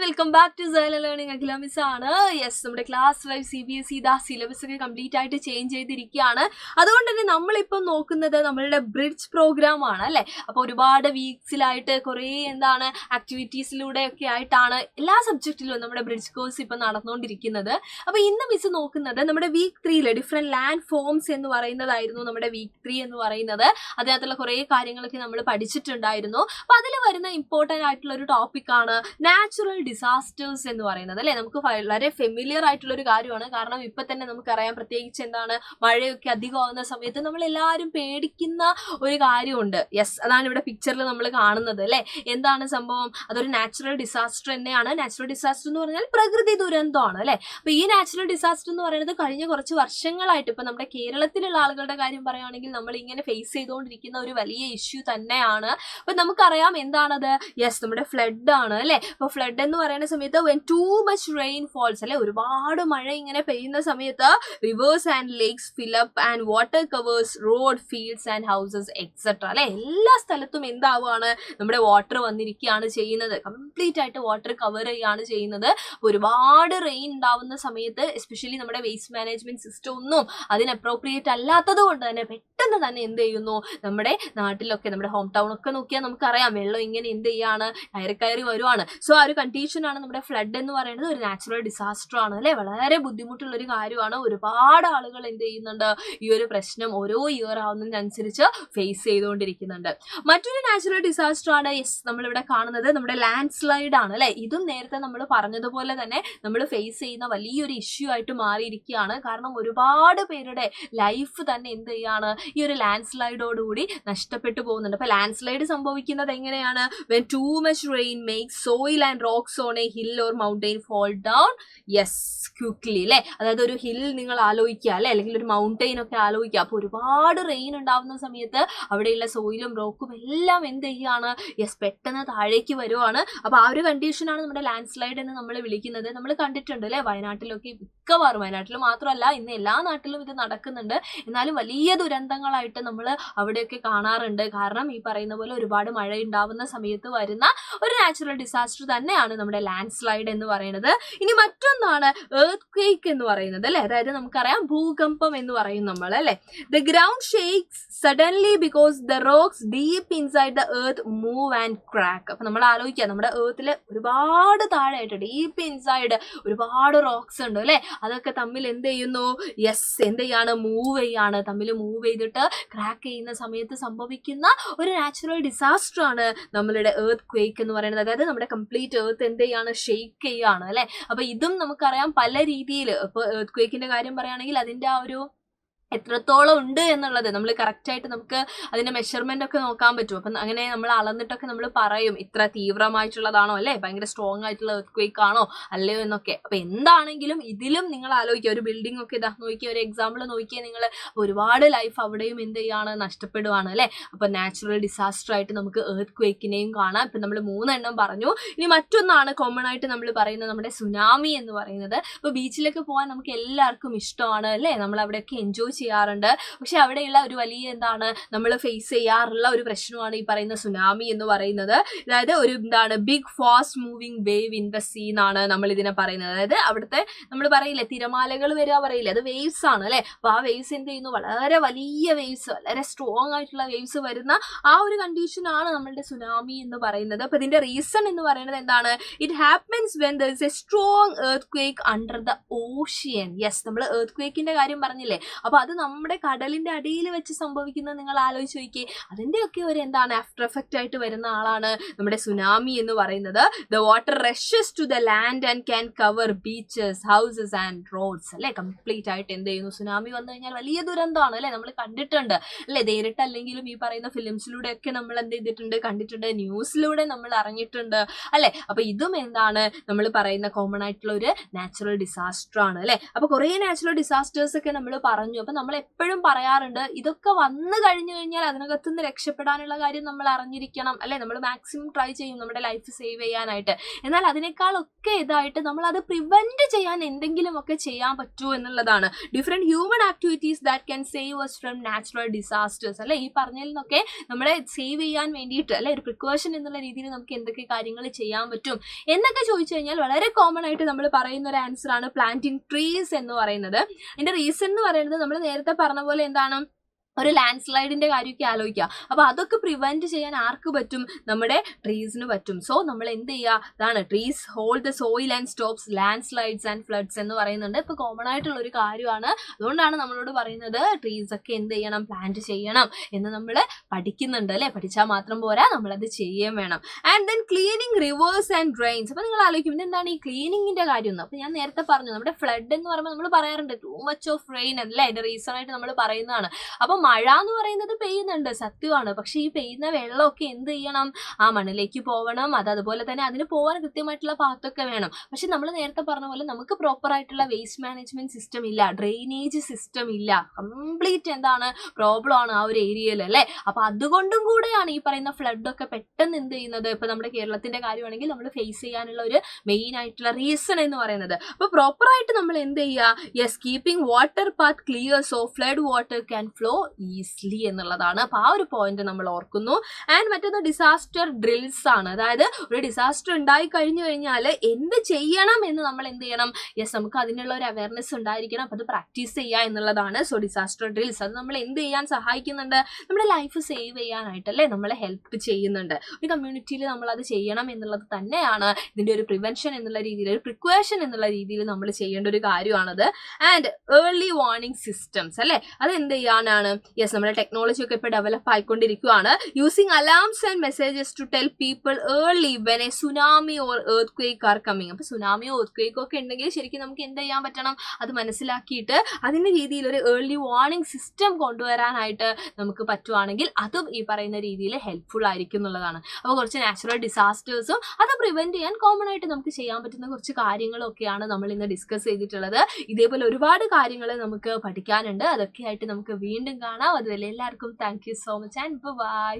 Welcome back to Saila learning. Akhila miss ആണ്. Yes, നമ്മുടെ class 5 CBSE ഇതാ സിലബസ് ഒക്കെ കംപ്ലീറ്റ് ആയിട്ട് ചേഞ്ച് ചെയ്തിരിക്കുകയാണ്. അതുകൊണ്ട് തന്നെ നമ്മളിപ്പം നോക്കുന്നത് നമ്മളുടെ ബ്രിഡ്ജ് പ്രോഗ്രാം ആണ് അല്ലേ. അപ്പോൾ ഒരുപാട് വീക്സിലായിട്ട് കുറേ ആക്ടിവിറ്റീസിലൂടെ ഒക്കെ ആയിട്ടാണ് എല്ലാ സബ്ജക്റ്റിലും നമ്മുടെ ബ്രിഡ്ജ് കോഴ്സ് ഇപ്പം നടന്നുകൊണ്ടിരിക്കുന്നത്. അപ്പോൾ ഇന്ന് മിസ് നോക്കുന്നത് നമ്മുടെ വീക്ക് 3 ഡിഫറെൻറ്റ് ലാൻഡ് ഫോംസ് എന്ന് പറയുന്നതായിരുന്നു നമ്മുടെ വീക്ക് 3 എന്ന് പറയുന്നത്. അതിനകത്തുള്ള കുറേ കാര്യങ്ങളൊക്കെ നമ്മൾ പഠിച്ചിട്ടുണ്ടായിരുന്നു. അപ്പോൾ അതിൽ വരുന്ന ഇമ്പോർട്ടൻ്റ് ആയിട്ടുള്ള ഒരു ടോപ്പിക്കാണ് നാച്ചുറൽ ഡിസാസ്റ്റേഴ്സ് എന്ന് പറയുന്നത് അല്ലേ. നമുക്ക് വളരെ ഫെമിലിയർ ആയിട്ടുള്ള ഒരു കാര്യമാണ്. കാരണം ഇപ്പം തന്നെ നമുക്കറിയാം, പ്രത്യേകിച്ച് മഴയൊക്കെ അധികമാകുന്ന സമയത്ത് നമ്മൾ എല്ലാവരും പേടിക്കുന്ന ഒരു കാര്യമുണ്ട്. യെസ്, അതാണ് ഇവിടെ പിക്ചറിൽ നമ്മൾ കാണുന്നത് അല്ലേ. എന്താണ് സംഭവം? അതൊരു നാച്ചുറൽ ഡിസാസ്റ്റർ തന്നെയാണ്. നാച്ചുറൽ ഡിസാസ്റ്റർ എന്ന് പറഞ്ഞാൽ പ്രകൃതി ദുരന്തമാണ് അല്ലേ. അപ്പോൾ ഈ നാച്ചുറൽ ഡിസാസ്റ്റർ എന്ന് പറയുന്നത് കഴിഞ്ഞ കുറച്ച് വർഷങ്ങളായിട്ട് ഇപ്പം നമ്മുടെ കേരളത്തിലുള്ള ആളുകളുടെ കാര്യം പറയുകയാണെങ്കിൽ നമ്മൾ ഇങ്ങനെ ഫേസ് ചെയ്തുകൊണ്ടിരിക്കുന്ന ഒരു വലിയ ഇഷ്യൂ തന്നെയാണ്. അപ്പം നമുക്കറിയാം എന്താണത്. യെസ്, നമ്മുടെ ഫ്ലഡ് ആണ് അല്ലേ. അപ്പോൾ ഫ്ലഡ് എന്ന് പറയുന്ന സമയത്ത് when too much rain falls അല്ലെ, ഒരുപാട് മഴ ഇങ്ങനെ പെയ്യുന്ന സമയത്ത് rivers and lakes fill up and water covers road, fields and houses etcetera അല്ലെ. എല്ലാ സ്ഥലത്തും എന്താവുകയാണ്, നമ്മുടെ വാട്ടർ വന്നിരിക്കുകയാണ് ചെയ്യുന്നത്. കംപ്ലീറ്റ് ആയിട്ട് വാട്ടർ കവർ ചെയ്യുകയാണ് ചെയ്യുന്നത്. ഒരുപാട് റെയിൻ ഉണ്ടാവുന്ന സമയത്ത് എസ്പെഷ്യലി നമ്മുടെ വേസ്റ്റ് മാനേജ്മെന്റ് സിസ്റ്റം ഒന്നും അതിന് അപ്രോപ്രിയേറ്റ് അല്ലാത്തത് കൊണ്ട് തന്നെ പെട്ടെന്ന് തന്നെ എന്ത് ചെയ്യുന്നു, നമ്മുടെ നാട്ടിലൊക്കെ നമ്മുടെ ഹോം ടൗൺ ഒക്കെ നോക്കിയാൽ നമുക്കറിയാം വെള്ളം ഇങ്ങനെ എന്ത് ചെയ്യാണ്, കയറി വരുവാണ്. സോ ആ ഒരു കണ്ടീഷനാണ് നമ്മുടെ ഫ്ലഡ് എന്ന് പറയുന്നത്. ഒരു നാച്ചുറൽ ഡിസാസ്റ്റർ ആണ് അല്ലെ. വളരെ ബുദ്ധിമുട്ടുള്ള ഒരു കാര്യമാണ്. ഒരുപാട് ആളുകൾ എന്ത് ചെയ്യുന്നുണ്ട്, ഈ ഒരു പ്രശ്നം ഓരോ ഇയർ ആവുന്നതിനനുസരിച്ച് ഫേസ് ചെയ്തുകൊണ്ടിരിക്കുന്നുണ്ട്. മറ്റൊരു നാച്ചുറൽ ഡിസാസ്റ്റർ ആണ് നമ്മളിവിടെ കാണുന്നത് നമ്മുടെ ലാൻഡ് സ്ലൈഡ് ആണ് അല്ലെ. ഇതും നേരത്തെ നമ്മൾ പറഞ്ഞതുപോലെ തന്നെ നമ്മൾ ഫേസ് ചെയ്യുന്ന വലിയൊരു ഇഷ്യൂ ആയിട്ട് മാറിയിരിക്കുകയാണ്. കാരണം ഒരുപാട് പേരുടെ ലൈഫ് തന്നെ എന്ത് ചെയ്യാണ്, ഈ ഒരു ലാൻഡ് സ്ലൈഡോടുകൂടി നഷ്ടപ്പെട്ടു പോകുന്നുണ്ട്. അപ്പൊ ലാൻഡ് സ്ലൈഡ് സംഭവിക്കുന്നത് എങ്ങനെയാണ്? When too much rain makes soil and rocks on a hill or mountain fall down yes quickly അല്ലെ. അതായത് ഒരു ഹിൽ നിങ്ങൾ ആലോചിക്കുക അല്ലെ, അല്ലെങ്കിൽ ഒരു മൗണ്ടെയിൻ ഒക്കെ ആലോചിക്കുക. അപ്പോൾ ഒരുപാട് റെയിൻ ഉണ്ടാവുന്ന സമയത്ത് അവിടെയുള്ള സോയിലും റോക്കും എല്ലാം എന്ത് ചെയ്യുകയാണ്, യെസ് പെട്ടെന്ന് താഴേക്ക് വരുവാണ്. അപ്പോൾ ആ ഒരു കണ്ടീഷനാണ് നമ്മുടെ ലാൻഡ് സ്ലൈഡ് എന്ന് നമ്മൾ വിളിക്കുന്നത്. നമ്മൾ കണ്ടിട്ടുണ്ട് അല്ലെ, വയനാട്ടിലൊക്കെ മിക്കവാറും, വയനാട്ടിൽ മാത്രമല്ല ഇന്ന് എല്ലാ നാട്ടിലും ഇത് നടക്കുന്നുണ്ട്. എന്നാലും വലിയ ദുരന്തങ്ങളായിട്ട് നമ്മൾ അവിടെയൊക്കെ കാണാറുണ്ട്. കാരണം ഈ പറയുന്ന പോലെ ഒരുപാട് മഴ ഉണ്ടാവുന്ന സമയത്ത് വരുന്ന ഒരു നാച്ചുറൽ ഡിസാസ്റ്റർ തന്നെയാണ് നമ്മുടെ ലാൻഡ് സ്ലൈഡ് എന്ന് പറയുന്നത്. ഇനി മറ്റൊന്നാണ് എർത്ത് എന്ന് പറയുന്നത് അല്ലെ. അതായത് നമുക്കറിയാം ഭൂകമ്പം എന്ന് പറയും നമ്മൾ അല്ലെ. The ground shakes suddenly because the rocks deep inside the earth move and crack. അപ്പൊ നമ്മൾ ആലോചിക്കുക, നമ്മുടെ എർത്തിൽ ഒരുപാട് താഴെയായിട്ട് ഡീപ്പ് ഇൻസൈഡ് ഒരുപാട് റോക്സ് ഉണ്ട് അല്ലെ. അതൊക്കെ തമ്മിൽ എന്ത് ചെയ്യുന്നു, യെസ് എന്ത് ചെയ്യാണ്, മൂവ് ചെയ്യാണ്. തമ്മിൽ മൂവ് ചെയ്തിട്ട് ക്രാക്ക് ചെയ്യുന്ന സമയത്ത് സംഭവിക്കുന്ന ഒരു നാച്ചുറൽ ഡിസാസ്റ്റർ ആണ് നമ്മളുടെ എർത്ത് ക്വേക്ക് എന്ന് പറയുന്നത്. അതായത് നമ്മുടെ കംപ്ലീറ്റ് എർത്ത് എന്ത് ചെയ്യാണ്, ഷെയ്ക്ക് ചെയ്യാണ് അല്ലെ. അപ്പൊ ഇതും നമുക്കറിയാം പല രീതിയിൽ. ഇപ്പൊ എർത്ത് ക്വേക്കിന്റെ കാര്യം പറയുകയാണെങ്കിൽ അതിന്റെ ആ ഒരു എത്രത്തോളം ഉണ്ട് എന്നുള്ളത് നമ്മൾ കറക്റ്റായിട്ട് നമുക്ക് അതിന്റെ മെഷർമെന്റ് ഒക്കെ നോക്കാൻ പറ്റും. അപ്പം അങ്ങനെ നമ്മൾ അളന്നിട്ടൊക്കെ നമ്മൾ പറയും ഇത്ര തീവ്രമായിട്ടുള്ളതാണോ അല്ലെ, ഭയങ്കര സ്ട്രോങ് ആയിട്ടുള്ള എർത്ത് ക്വേക്ക് ആണോ അല്ലയോ എന്നൊക്കെ. അപ്പൊ എന്താണെങ്കിലും ഇതിലും നിങ്ങൾ ആലോചിക്കുക, ഒരു ബിൽഡിംഗ് ഒക്കെ ഇതാ നോക്കിയ ഒരു എക്സാമ്പിൾ നോക്കിയാൽ നിങ്ങൾ ഒരുപാട് ലൈഫ് അവിടെയും എന്ത് ചെയ്യാണ്, നഷ്ടപ്പെടുവാണ് അല്ലെ. അപ്പൊ നാച്ചുറൽ ഡിസാസ്റ്റർ ആയിട്ട് നമുക്ക് എർത്ത് ക്വേക്കിനെയും കാണാം. ഇപ്പൊ നമ്മൾ 3 പറഞ്ഞു. ഇനി മറ്റൊന്നാണ് കോമൺ ആയിട്ട് നമ്മൾ പറയുന്നത് നമ്മുടെ സുനാമി എന്ന് പറയുന്നത്. ഇപ്പൊ ബീച്ചിലൊക്കെ പോകാൻ നമുക്ക് എല്ലാവർക്കും ഇഷ്ടമാണ് അല്ലെ, നമ്മൾ അവിടെയൊക്കെ എൻജോയ് ചെയ്യാറുണ്ട്. പക്ഷെ അവിടെയുള്ള ഒരു വലിയ നമ്മൾ ഫേസ് ചെയ്യാറുള്ള ഒരു പ്രശ്നമാണ് ഈ പറയുന്ന സുനാമി എന്ന് പറയുന്നത്. അതായത് ഒരു big fast moving wave in the sea എന്നാണ് നമ്മൾ ഇതിനെ പറയുന്നത്. അതായത് അവിടുത്തെ നമ്മൾ പറയില്ലേ തിരമാലകൾ വരിക പറയില്ലേ, അത് വേവ്സ് ആണ് അല്ലെ. അപ്പൊ ആ വേവ്സ് എന്ത് ചെയ്യുന്നു, വളരെ വലിയ വേവ്സ്, വളരെ സ്ട്രോങ് ആയിട്ടുള്ള വേവ്സ് വരുന്ന ആ ഒരു കണ്ടീഷനാണ് നമ്മളുടെ സുനാമി എന്ന് പറയുന്നത്. അപ്പൊ ഇതിന്റെ റീസൺ എന്ന് പറയുന്നത് എന്താണ്, it happens when there is A strong earth quake under the ocean. Yes, നമ്മൾ എർത്ത് ക്വേക്കിന്റെ കാര്യം പറഞ്ഞില്ലേ. അപ്പൊ അത് നമ്മുടെ കടലിന്റെ അടിയിൽ വെച്ച് സംഭവിക്കുന്നത് നിങ്ങൾ ആലോചിച്ച് നോക്കിയേ. അതിന്റെയൊക്കെ ഒരു ആഫ്റ്റർ എഫക്റ്റ് ആയിട്ട് വരുന്ന ആളാണ് നമ്മുടെ സുനാമി എന്ന് പറയുന്നത്. The water rushes to the land and can cover beaches, houses and roads അല്ലെ. കംപ്ലീറ്റ് ആയിട്ട് എന്ത് ചെയ്യുന്നു, സുനാമി വന്നു കഴിഞ്ഞാൽ വലിയ ദുരന്തമാണ് അല്ലെ. നമ്മൾ കണ്ടിട്ടുണ്ട് അല്ലെ, നേരിട്ടല്ലെങ്കിലും ഈ പറയുന്ന ഫിലിംസിലൂടെ ഒക്കെ നമ്മൾ എന്ത് ചെയ്തിട്ടുണ്ട്, കണ്ടിട്ടുണ്ട്, ന്യൂസിലൂടെ നമ്മൾ അറിഞ്ഞിട്ടുണ്ട് അല്ലെ. അപ്പൊ ഇതും നമ്മൾ പറയുന്ന കോമൺ ആയിട്ടുള്ള ഒരു നാച്ചുറൽ ഡിസാസ്റ്റർ ആണ് അല്ലെ. അപ്പൊ കുറെ നാച്ചുറൽ ഡിസാസ്റ്റേഴ്സ് ഒക്കെ നമ്മൾ പറഞ്ഞു. അപ്പൊ നമ്മൾ എപ്പോഴും പറയാറുണ്ട് ഇതൊക്കെ വന്നു കഴിഞ്ഞു കഴിഞ്ഞാൽ അതിനകത്തുനിന്ന് രക്ഷപ്പെടാനുള്ള കാര്യം നമ്മൾ അറിഞ്ഞിരിക്കണം അല്ലെ. നമ്മൾ മാക്സിമം ട്രൈ ചെയ്യും നമ്മുടെ ലൈഫ് സേവ് ചെയ്യാനായിട്ട്. എന്നാൽ അതിനേക്കാളൊക്കെ ഇതായിട്ട് നമ്മൾ അത് പ്രിവെന്റ് ചെയ്യാൻ എന്തെങ്കിലുമൊക്കെ ചെയ്യാൻ പറ്റുമോ എന്നുള്ളതാണ്. Different human activities that can save us from natural disasters അല്ലെ. ഈ പറഞ്ഞതിൽ നിന്നൊക്കെ നമ്മളെ സേവ് ചെയ്യാൻ വേണ്ടിയിട്ട് അല്ലെ ഒരു പ്രിക്കോഷൻ എന്നുള്ള രീതിയിൽ നമുക്ക് എന്തൊക്കെ കാര്യങ്ങൾ ചെയ്യാൻ പറ്റും എന്നൊക്കെ ചോദിച്ചു കഴിഞ്ഞാൽ വളരെ കോമൺ ആയിട്ട് നമ്മൾ പറയുന്ന ഒരു ആൻസർ ആണ് പ്ലാന്റിംഗ് ട്രീസ് എന്ന് പറയുന്നത്. ഇതിന്റെ റീസൺ എന്ന് പറയുന്നത് നമ്മൾ നേരത്തെ പറഞ്ഞ പോലെ എന്താണ്, ഒരു ലാൻഡ് സ്ലൈഡിന്റെ കാര്യമൊക്കെ ആലോചിക്കുക. അപ്പൊ അതൊക്കെ പ്രിവെന്റ് ചെയ്യാൻ ആർക്ക് പറ്റും? നമ്മുടെ ട്രീസിന് പറ്റും. സോ നമ്മൾ എന്ത് ചെയ്യുക, ഇതാണ് trees hold the soil and stops land slides and floods എന്ന് പറയുന്നുണ്ട്. ഇപ്പൊ കോമൺ ആയിട്ടുള്ള ഒരു കാര്യമാണ്. അതുകൊണ്ടാണ് നമ്മളോട് പറയുന്നത് ട്രീസ് ഒക്കെ എന്ത് ചെയ്യണം, പ്ലാന്റ് ചെയ്യണം എന്ന് നമ്മൾ പഠിക്കുന്നുണ്ട് അല്ലെ. പഠിച്ചാൽ മാത്രം പോരാ, നമ്മളത് ചെയ്യുകയും വേണം. And then cleaning reverse and drains. അപ്പൊ നിങ്ങൾ ആലോചിക്കും എന്താണ് ഈ ക്ലീനിങ്ങിന്റെ കാര്യം എന്ന്. അപ്പൊ ഞാൻ നേരത്തെ പറഞ്ഞു നമ്മുടെ ഫ്ലഡ് എന്ന് പറയുമ്പോൾ നമ്മൾ പറയാറുണ്ട് ടൂ മച്ച് ഓഫ് റെയിൻ അല്ലേ, അതിന്റെ റീസൺ ആയിട്ട് നമ്മൾ പറയുന്നതാണ്. അപ്പൊ മഴ എന്ന് പറയുന്നത് പെയ്യുന്നുണ്ട്, സത്യമാണ്. പക്ഷെ ഈ പെയ്യുന്ന വെള്ളമൊക്കെ എന്ത് ചെയ്യണം, ആ മണ്ണിലേക്ക് പോകണം. അതുപോലെ തന്നെ അതിന് പോകാൻ കൃത്യമായിട്ടുള്ള പാത്തൊക്കെ വേണം. പക്ഷെ നമ്മൾ നേരത്തെ പറഞ്ഞ പോലെ നമുക്ക് പ്രോപ്പർ ആയിട്ടുള്ള വേസ്റ്റ് മാനേജ്മെന്റ് സിസ്റ്റം ഇല്ല, ഡ്രെയിനേജ് സിസ്റ്റം ഇല്ല. കംപ്ലീറ്റ് എന്താണ് പ്രോബ്ലം ആണ് ആ ഒരു ഏരിയയിൽ അല്ലെ. അപ്പൊ അതുകൊണ്ടും കൂടെയാണ് ഈ പറയുന്ന ഫ്ലഡ് ഒക്കെ പെട്ടെന്ന് എന്ത് ചെയ്യുന്നത്. ഇപ്പൊ നമ്മുടെ കേരളത്തിന്റെ കാര്യമാണെങ്കിൽ നമ്മൾ ഫേസ് ചെയ്യാനുള്ള ഒരു മെയിൻ ആയിട്ടുള്ള റീസൺ എന്ന് പറയുന്നത്. അപ്പൊ പ്രോപ്പർ ആയിട്ട് നമ്മൾ എന്ത് ചെയ്യുക, yes keeping water path clear so flood water can flow easily എന്നുള്ളതാണ്. അപ്പൊ ആ ഒരു പോയിന്റ് നമ്മൾ ഓർക്കുന്നു. ആൻഡ് മറ്റൊന്ന് ഡിസാസ്റ്റർ ഡ്രിൽസ് ആണ്. അതായത് ഒരു ഡിസാസ്റ്റർ ഉണ്ടായി കഴിഞ്ഞു കഴിഞ്ഞാൽ എന്ത് ചെയ്യണം എന്ന് നമ്മൾ എന്ത് ചെയ്യണം, യെസ് നമുക്ക് അതിനുള്ള ഒരു അവയർനെസ് ഉണ്ടായിരിക്കണം. അപ്പൊ അത് പ്രാക്ടീസ് ചെയ്യുക എന്നുള്ളതാണ്. സോ ഡിസാസ്റ്റർ ഡ്രിൽസ് അത് നമ്മൾ എന്ത് ചെയ്യാൻ സഹായിക്കുന്നുണ്ട്, നമ്മുടെ ലൈഫ് സേവ് ചെയ്യാനായിട്ട് അല്ലേ, നമ്മളെ ഹെൽപ്പ് ചെയ്യുന്നുണ്ട്. ഒരു കമ്മ്യൂണിറ്റിയിൽ നമ്മൾ അത് ചെയ്യണം എന്നുള്ളത് തന്നെയാണ് ഇതിന്റെ ഒരു പ്രിവെൻഷൻ എന്നുള്ള രീതിയിൽ, ഒരു പ്രിക്വേഷൻ എന്നുള്ള രീതിയിൽ നമ്മൾ ചെയ്യേണ്ട ഒരു കാര്യമാണത്. ആൻഡ് ഏർലി വാർണിംഗ് സിസ്റ്റംസ് അല്ലെ, അത് എന്ത് ചെയ്യാനാണ്, യെസ് നമ്മുടെ ടെക്നോളജി ഒക്കെ ഇപ്പോൾ ഡെവലപ്പ് ആയിക്കൊണ്ടിരിക്കുകയാണ്. Using alarms and messages to tell people early when a tsunami or earthquake are coming. അപ്പൊ സുനാമിയോ എർത്ത് ക്വേക്കോ ഒക്കെ ഉണ്ടെങ്കിൽ ശരിക്കും നമുക്ക് എന്ത് ചെയ്യാൻ പറ്റണം, അത് മനസ്സിലാക്കിയിട്ട് അതിന്റെ രീതിയിൽ ഒരു ഏർലി വാർണിംഗ് സിസ്റ്റം കൊണ്ടുവരാനായിട്ട് നമുക്ക് പറ്റുവാണെങ്കിൽ അതും ഈ പറയുന്ന രീതിയിൽ ഹെൽപ്ഫുൾ ആയിരിക്കും എന്നുള്ളതാണ്. അപ്പോൾ കുറച്ച് നാച്ചുറൽ ഡിസാസ്റ്റേഴ്സും അത് പ്രിവെന്റ് ചെയ്യാൻ കോമൺ ആയിട്ട് നമുക്ക് ചെയ്യാൻ പറ്റുന്ന കുറച്ച് കാര്യങ്ങളൊക്കെയാണ് നമ്മൾ ഇന്ന് ഡിസ്കസ് ചെയ്തിട്ടുള്ളത്. ഇതേപോലെ ഒരുപാട് കാര്യങ്ങൾ നമുക്ക് പഠിക്കാനുണ്ട്. അതൊക്കെ ആയിട്ട് നമുക്ക് വീണ്ടും കാണാം. അതുവരെ എല്ലാവർക്കും thank you so much and by.